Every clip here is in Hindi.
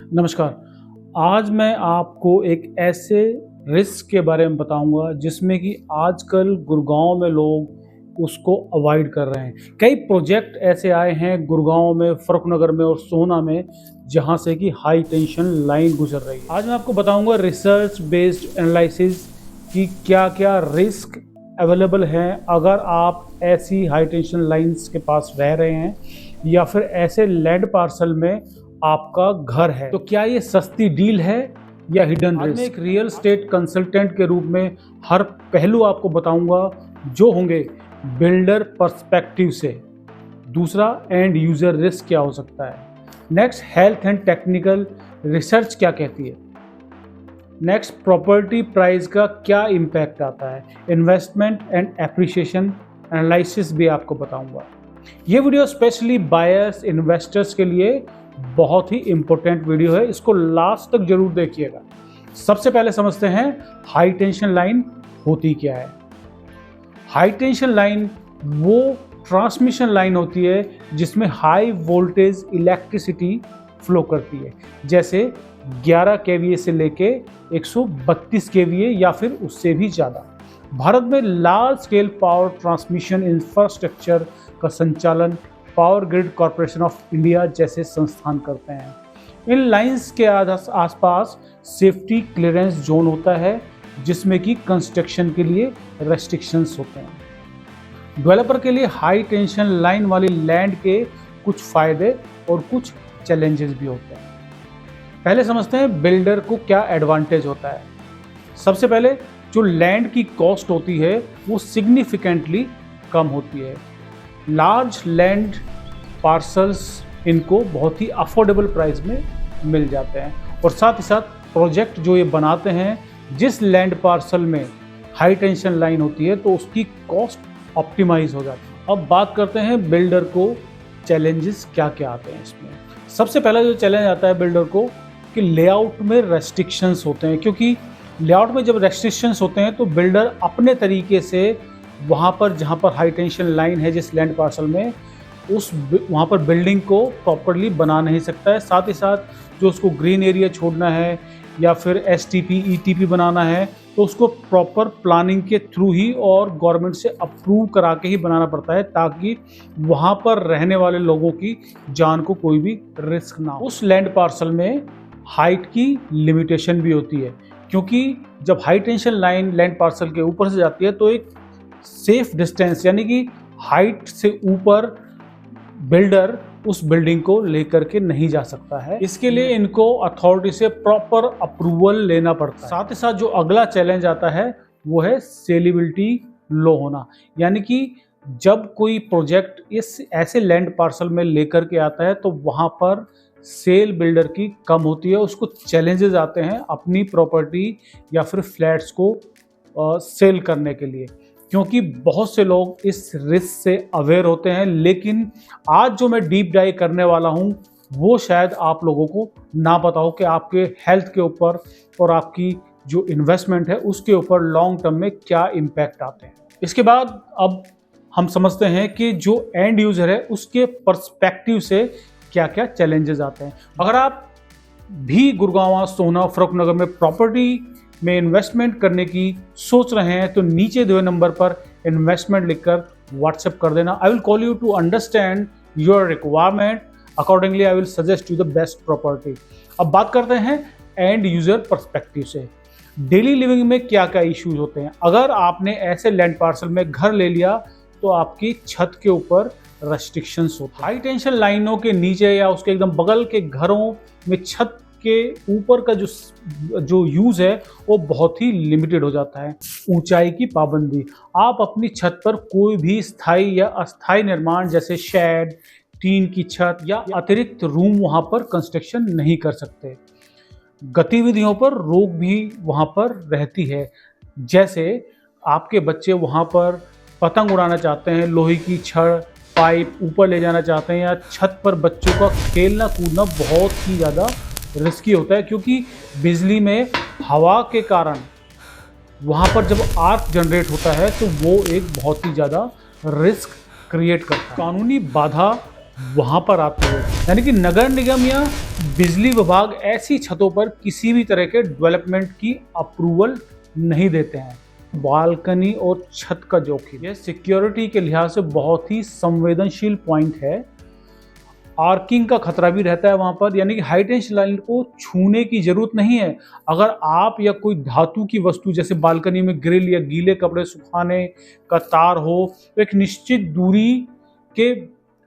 नमस्कार। आज मैं आपको एक ऐसे रिस्क के बारे में बताऊंगा जिसमें कि आजकल गुड़गांव में लोग उसको अवॉइड कर रहे हैं। कई प्रोजेक्ट ऐसे आए हैं गुड़गांव में, फरुखनगर में और सोहना में, जहां से कि हाई टेंशन लाइन गुजर रही है। आज मैं आपको बताऊंगा रिसर्च बेस्ड एनालिसिस की क्या क्या रिस्क अवेलेबल हैं अगर आप ऐसी हाई टेंशन लाइंस के पास रह रहे हैं या फिर ऐसे लैंड पार्सल में आपका घर है। तो क्या ये सस्ती डील है या हिडन रिस्क? मैं एक रियल एस्टेट कंसल्टेंट के रूप में हर पहलू आपको बताऊंगा जो होंगे बिल्डर पर्सपेक्टिव से। दूसरा, एंड यूजर रिस्क क्या हो सकता है। Next, health and technical research क्या कहती है। नेक्स्ट, प्रॉपर्टी प्राइस का क्या इम्पैक्ट आता है। इन्वेस्टमेंट एंड एप्रिसिएशन एनालिसिस भी आपको बताऊंगा। ये वीडियो स्पेशली बायर्स इन्वेस्टर्स के लिए बहुत ही इंपॉर्टेंट वीडियो है, इसको लास्ट तक जरूर देखिएगा। सबसे पहले समझते हैं हाई टेंशन लाइन होती क्या है। हाई टेंशन लाइन वो ट्रांसमिशन लाइन होती है जिसमें हाई वोल्टेज इलेक्ट्रिसिटी फ्लो करती है, जैसे 11 केवीए से लेके 132 केवीए या फिर उससे भी ज़्यादा। भारत में large scale power transmission infrastructure का संचालन power grid corporation of India जैसे संस्थान करते हैं। इन लाइंस के आसपास सेफ्टी क्लियरेंस जोन होता है जिसमें कि कंस्ट्रक्शन के लिए रेस्ट्रिक्शंस होते हैं। डेवलपर के लिए हाई टेंशन लाइन वाली लैंड के कुछ फायदे और कुछ चैलेंजेस भी होते हैं। पहले समझते हैं बिल्डर को क्या एडवांटेज होता है। सबसे पहले जो लैंड की कॉस्ट होती है वो सिग्निफिकेंटली कम होती है। लार्ज लैंड पार्सल्स इनको बहुत ही अफोर्डेबल प्राइस में मिल जाते हैं और साथ ही साथ प्रोजेक्ट जो ये बनाते हैं, जिस लैंड पार्सल में हाई टेंशन लाइन होती है तो उसकी कॉस्ट ऑप्टिमाइज हो जाती है। अब बात करते हैं बिल्डर को चैलेंजेस क्या क्या आते हैं इसमें। सबसे पहला जो चैलेंज आता है बिल्डर को कि लेआउट में रेस्ट्रिक्शंस होते हैं, क्योंकि लेआउट में जब रेस्ट्रिक्शंस होते हैं तो बिल्डर अपने तरीके से वहाँ पर जहाँ पर हाई टेंशन लाइन है जिस लैंड पार्सल में, वहाँ पर बिल्डिंग को प्रॉपरली बना नहीं सकता है। साथ ही साथ जो उसको ग्रीन एरिया छोड़ना है या फिर एसटीपी ईटीपी बनाना है तो उसको प्रॉपर प्लानिंग के थ्रू ही और गवर्नमेंट से अप्रूव करा के ही बनाना पड़ता है, ताकि वहाँ पर रहने वाले लोगों की जान को कोई भी रिस्क ना हो। उस लैंड पार्सल में हाइट की लिमिटेशन भी होती है, क्योंकि जब high tension line land parcel के ऊपर से जाती है तो एक सेफ डिस्टेंस यानी कि हाइट से ऊपर बिल्डर उस बिल्डिंग को लेकर के नहीं जा सकता है। इसके लिए इनको अथॉरिटी से प्रॉपर अप्रूवल लेना पड़ता है। साथ ही साथ जो अगला चैलेंज आता है वो है सेलिबिलिटी लो होना, यानी कि जब कोई प्रोजेक्ट इस ऐसे लैंड पार्सल में लेकर के आता है तो वहाँ पर सेल बिल्डर की कम होती है। उसको चैलेंजेस आते हैं अपनी प्रॉपर्टी या फिर फ्लैट्स को सेल करने के लिए, क्योंकि बहुत से लोग इस रिस्क से अवेयर होते हैं। लेकिन आज जो मैं डीप डाइव करने वाला हूं वो शायद आप लोगों को ना पता हो कि आपके हेल्थ के ऊपर और आपकी जो इन्वेस्टमेंट है उसके ऊपर लॉन्ग टर्म में क्या इम्पैक्ट आते हैं। इसके बाद अब हम समझते हैं कि जो एंड यूजर है उसके पर्सपेक्टिव से क्या क्या चैलेंजेस आते हैं। अगर आप भी गुड़गांव, सोहना, फरुखनगर में प्रॉपर्टी में इन्वेस्टमेंट करने की सोच रहे हैं तो नीचे दिए नंबर पर इन्वेस्टमेंट लिखकर व्हाट्सएप कर देना। I will call you to understand your requirement, accordingly I will suggest you the best property. अब बात करते हैं एंड यूजर पर्सपेक्टिव से। डेली लिविंग में क्या क्या इश्यूज होते हैं। अगर आपने ऐसे लैंड पार्सल में घर ले लिया तो आपकी छत के ऊपर रेस्ट्रिक्शंस होते हैं। हाई टेंशन लाइनों के नीचे या उसके एकदम बगल के घरों में छत के ऊपर का जो यूज है वो बहुत ही लिमिटेड हो जाता है। ऊंचाई की पाबंदी, आप अपनी छत पर कोई भी स्थायी या अस्थायी निर्माण जैसे शेड, टीन की छत या अतिरिक्त रूम वहां पर कंस्ट्रक्शन नहीं कर सकते। गतिविधियों पर रोक भी वहां पर रहती है, जैसे आपके बच्चे वहां पर पतंग उड़ाना चाहते हैं, लोहे की छड़ पाइप ऊपर ले जाना चाहते हैं, या छत पर बच्चों का खेलना कूदना बहुत ही ज़्यादा रिस्की होता है, क्योंकि बिजली में हवा के कारण वहाँ पर जब आर्क जनरेट होता है तो वो एक बहुत ही ज़्यादा रिस्क क्रिएट करता है। कानूनी बाधा वहाँ पर आती है। यानी कि नगर निगम या बिजली विभाग ऐसी छतों पर किसी भी तरह के डेवलपमेंट की अप्रूवल नहीं देते हैं। बालकनी और छत का जोखिम, यह सिक्योरिटी के लिहाज से बहुत ही संवेदनशील पॉइंट है। आर्किंग का खतरा भी रहता है वहाँ पर, यानी कि हाई टेंशन लाइन को छूने की जरूरत नहीं है। अगर आप या कोई धातु की वस्तु जैसे बालकनी में ग्रिल या गीले कपड़े सुखाने का तार हो, तो एक निश्चित दूरी के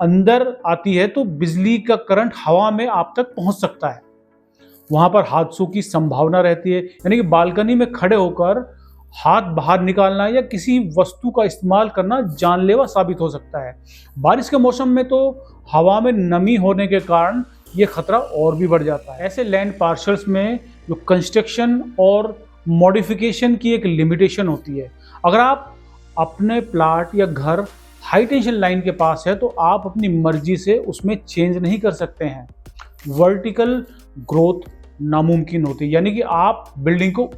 अंदर आती है तो बिजली का करंट हवा में आप तक पहुंच सकता है। वहां पर हादसों की संभावना रहती है, यानी कि बालकनी में खड़े होकर हाथ बाहर निकालना या किसी वस्तु का इस्तेमाल करना जानलेवा साबित हो सकता है। बारिश के मौसम में तो हवा में नमी होने के कारण ये खतरा और भी बढ़ जाता है। ऐसे लैंड पार्सल्स में जो कंस्ट्रक्शन और मॉडिफिकेशन की एक लिमिटेशन होती है। अगर आप अपने प्लाट या घर हाई टेंशन लाइन के पास है तो आप अपनी मर्जी से उसमें चेंज नहीं कर सकते हैं। वर्टिकल ग्रोथ नामुमकिन होती है, यानी कि आप बिल्डिंग को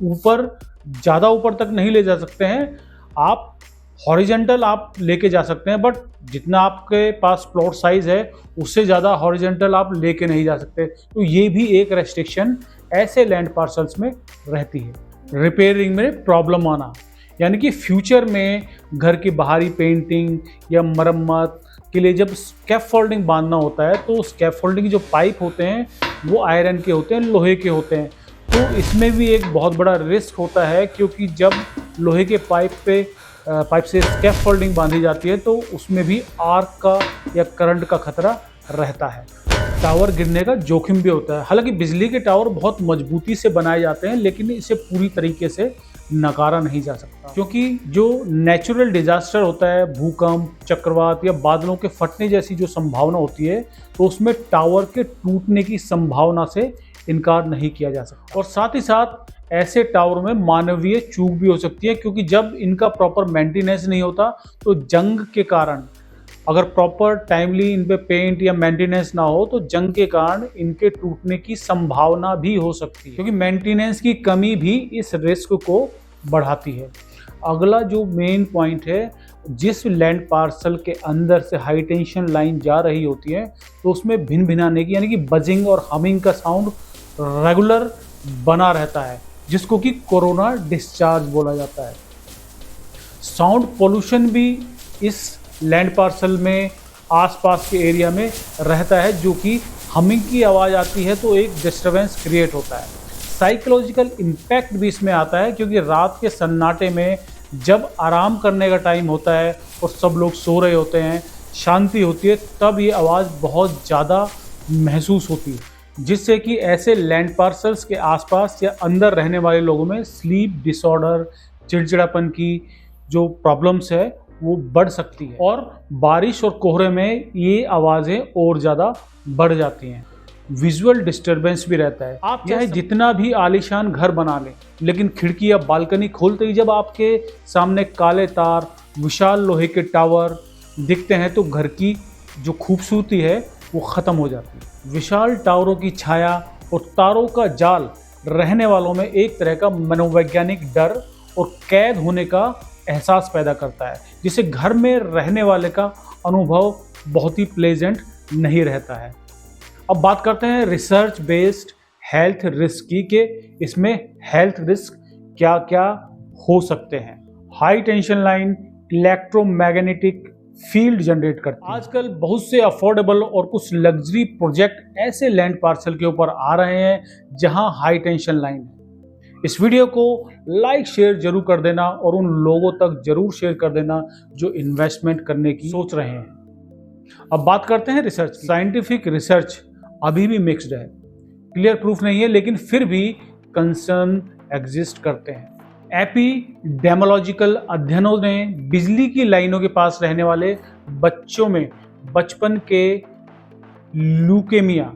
ज़्यादा ऊपर तक नहीं ले जा सकते हैं। आप हॉरिजेंटल आप लेके जा सकते हैं, बट जितना आपके पास प्लॉट साइज है उससे ज़्यादा हॉरिजेंटल आप लेके नहीं जा सकते। तो ये भी एक रेस्ट्रिक्शन ऐसे लैंड पार्सल्स में रहती है। रिपेयरिंग में प्रॉब्लम आना, यानी कि फ्यूचर में घर की बाहरी पेंटिंग या मरम्मत के लिए जब स्कैफोल्डिंग बांधना होता है तो स्कैफोल्डिंग जो पाइप होते हैं वो आयरन के होते हैं, लोहे के होते हैं। तो इसमें भी एक बहुत बड़ा रिस्क होता है, क्योंकि जब लोहे के पाइप से स्कैफोल्डिंग बांधी जाती है तो उसमें भी आर्क का या करंट का खतरा रहता है। टावर गिरने का जोखिम भी होता है। हालांकि बिजली के टावर बहुत मजबूती से बनाए जाते हैं, लेकिन इसे पूरी तरीके से नकारा नहीं जा सकता, क्योंकि जो नेचुरल डिजास्टर होता है, भूकंप, चक्रवात या बादलों के फटने जैसी जो संभावना होती है, तो उसमें टावर के टूटने की संभावना से इनकार नहीं किया जा सकता। और साथ ही साथ ऐसे टावर में मानवीय चूक भी हो सकती है, क्योंकि जब इनका प्रॉपर मेंटेनेंस नहीं होता तो जंग के कारण, अगर प्रॉपर टाइमली इन पे पेंट या मेंटेनेंस ना हो तो जंग के कारण इनके टूटने की संभावना भी हो सकती है, क्योंकि मेंटेनेंस की कमी भी इस रिस्क को बढ़ाती है। अगला जो मेन पॉइंट है, जिस लैंड पार्सल के अंदर से हाई टेंशन लाइन जा रही होती है तो उसमें भिन भिनाने की, यानी कि बजिंग और हमिंग का साउंड रेगुलर बना रहता है, जिसको कि कोरोना डिस्चार्ज बोला जाता है। साउंड पोल्यूशन भी इस लैंड पार्सल में आसपास के एरिया में रहता है, जो कि हमिंग की आवाज़ आती है तो एक डिस्टरबेंस क्रिएट होता है। साइकोलॉजिकल इम्पैक्ट भी इसमें आता है, क्योंकि रात के सन्नाटे में जब आराम करने का टाइम होता है और सब लोग सो रहे होते हैं, शांति होती है, तब ये आवाज़ बहुत ज़्यादा महसूस होती है, जिससे कि ऐसे लैंड पार्सल्स के आसपास या अंदर रहने वाले लोगों में स्लीप डिसऑर्डर, चिड़चिड़ापन की जो प्रॉब्लम्स है वो बढ़ सकती है। और बारिश और कोहरे में ये आवाज़ें और ज़्यादा बढ़ जाती हैं। विजुअल डिस्टरबेंस भी रहता है। आप चाहे जितना भी आलीशान घर बना लें, लेकिन खिड़की या बालकनी खोलते ही जब आपके सामने काले तार, विशाल लोहे के टावर दिखते हैं तो घर की जो खूबसूरती है वो ख़त्म हो जाती है। विशाल टावरों की छाया और तारों का जाल रहने वालों में एक तरह का मनोवैज्ञानिक डर और कैद होने का एहसास पैदा करता है, जिससे घर में रहने वाले का अनुभव बहुत ही प्लेजेंट नहीं रहता है। अब बात करते हैं रिसर्च बेस्ड हेल्थ रिस्क की, कि इसमें हेल्थ रिस्क क्या क्या हो सकते हैं। High tension line electromagnetic field generate करती है। आजकल बहुत से अफोर्डेबल और कुछ लग्जरी प्रोजेक्ट ऐसे लैंड पार्सल के ऊपर आ रहे हैं जहां हाई टेंशन लाइन है। इस वीडियो को लाइक शेयर जरूर कर देना और उन लोगों तक जरूर शेयर कर देना जो इन्वेस्टमेंट करने की सोच रहे हैं। अब बात करते हैं रिसर्च। साइंटिफिक रिसर्च अभी भी मिक्स्ड है, क्लियर प्रूफ नहीं है, लेकिन फिर भी कंसर्न एग्जिस्ट करते हैं। एपिडेमोलॉजिकल अध्ययनों ने बिजली की लाइनों के पास रहने वाले बच्चों में बचपन के ल्यूकेमिया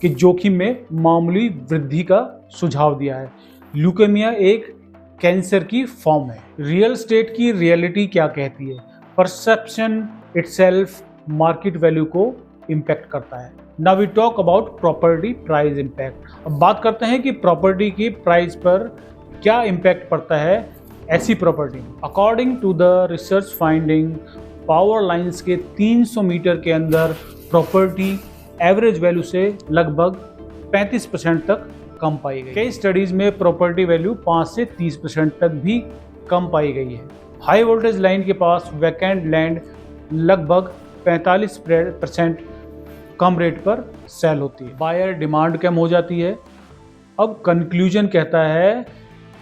के जोखिम में मामूली वृद्धि का सुझाव दिया है। ल्यूकेमिया एक कैंसर की फॉर्म है। रियल स्टेट की रियलिटी क्या कहती है? परसेप्शन इटसेल्फ मार्केट वैल्यू को इम्पैक्ट करता है। Now we talk about property price impact. अब बात करते हैं कि प्रॉपर्टी की प्राइस पर क्या इम्पैक्ट पड़ता है ऐसी property. According to the research finding, power lines के 300 मीटर के अंदर प्रॉपर्टी एवरेज वैल्यू से लगभग 35% तक कम पाई गई। कई स्टडीज में प्रॉपर्टी वैल्यू 5 से 30% तक भी कम पाई गई है। हाई वोल्टेज लाइन के पास वैकेंट लैंड लगभग 45% कम रेट पर सेल होती है। बायर डिमांड कम हो जाती है। अब कंक्लूजन कहता है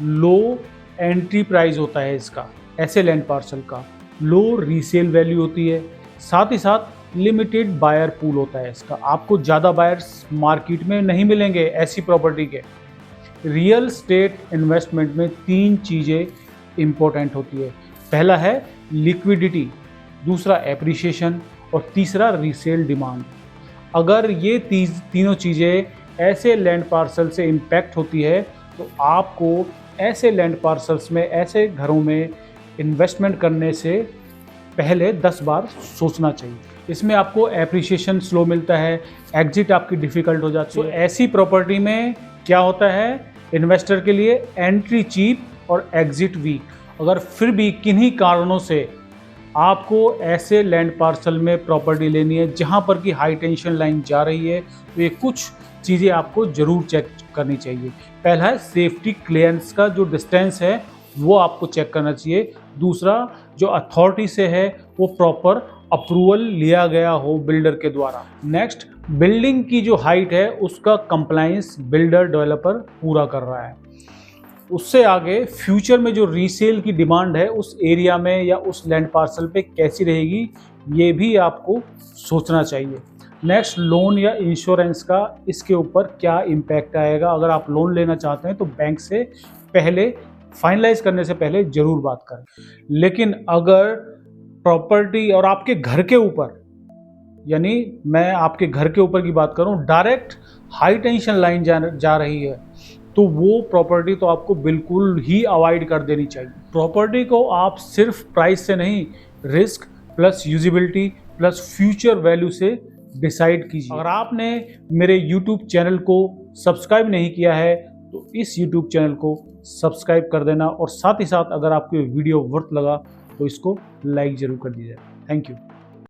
लो एंट्री प्राइस होता है इसका, ऐसे लैंड पार्सल का, लो रीसेल वैल्यू होती है, साथ ही साथ लिमिटेड बायर पूल होता है इसका। आपको ज़्यादा बायर्स मार्केट में नहीं मिलेंगे ऐसी प्रॉपर्टी के। रियल स्टेट इन्वेस्टमेंट में 3 चीज़ें इंपॉर्टेंट होती है। पहला है लिक्विडिटी, दूसरा एप्रिसिएशन और तीसरा रीसेल डिमांड। अगर ये तीनों चीज़ें ऐसे लैंड पार्सल से इम्पैक्ट होती है तो आपको ऐसे लैंड पार्सल्स में, ऐसे घरों में इन्वेस्टमेंट करने से पहले 10 बार सोचना चाहिए। इसमें आपको एप्रिसिएशन स्लो मिलता है, एग्जिट आपकी डिफ़िकल्ट हो जाती है। ऐसी प्रॉपर्टी में क्या होता है, इन्वेस्टर के लिए एंट्री चीप और एग्जिट वीक। अगर फिर भी किन्हीं कारणों से आपको ऐसे लैंड पार्सल में प्रॉपर्टी लेनी है जहां पर कि हाई टेंशन लाइन जा रही है, तो ये कुछ चीज़ें आपको ज़रूर चेक करनी चाहिए। पहला है सेफ्टी क्लियरेंस का जो डिस्टेंस है वो आपको चेक करना चाहिए। दूसरा, जो अथॉरिटी से है वो प्रॉपर अप्रूवल लिया गया हो बिल्डर के द्वारा। नेक्स्ट, बिल्डिंग की जो हाइट है उसका कंप्लायंस बिल्डर डेवलपर पूरा कर रहा है। उससे आगे फ्यूचर में जो रीसेल की डिमांड है उस एरिया में या उस लैंड पार्सल पे कैसी रहेगी, ये भी आपको सोचना चाहिए। नेक्स्ट, लोन या इंश्योरेंस का इसके ऊपर क्या इम्पैक्ट आएगा। अगर आप लोन लेना चाहते हैं तो बैंक से पहले फाइनलाइज करने से पहले ज़रूर बात करें। लेकिन अगर प्रॉपर्टी और आपके घर के ऊपर, यानी मैं आपके घर के ऊपर की बात करूं, डायरेक्ट हाई टेंशन लाइन जा रही है, तो वो प्रॉपर्टी तो आपको बिल्कुल ही अवॉइड कर देनी चाहिए। प्रॉपर्टी को आप सिर्फ प्राइस से नहीं, risk plus usability plus future value से डिसाइड कीजिए। अगर आपने मेरे YouTube चैनल को सब्सक्राइब नहीं किया है तो इस YouTube चैनल को सब्सक्राइब कर देना, और साथ ही साथ अगर आपको वीडियो वर्थ लगा तो इसको लाइक ज़रूर कर दीजिए। Thank you.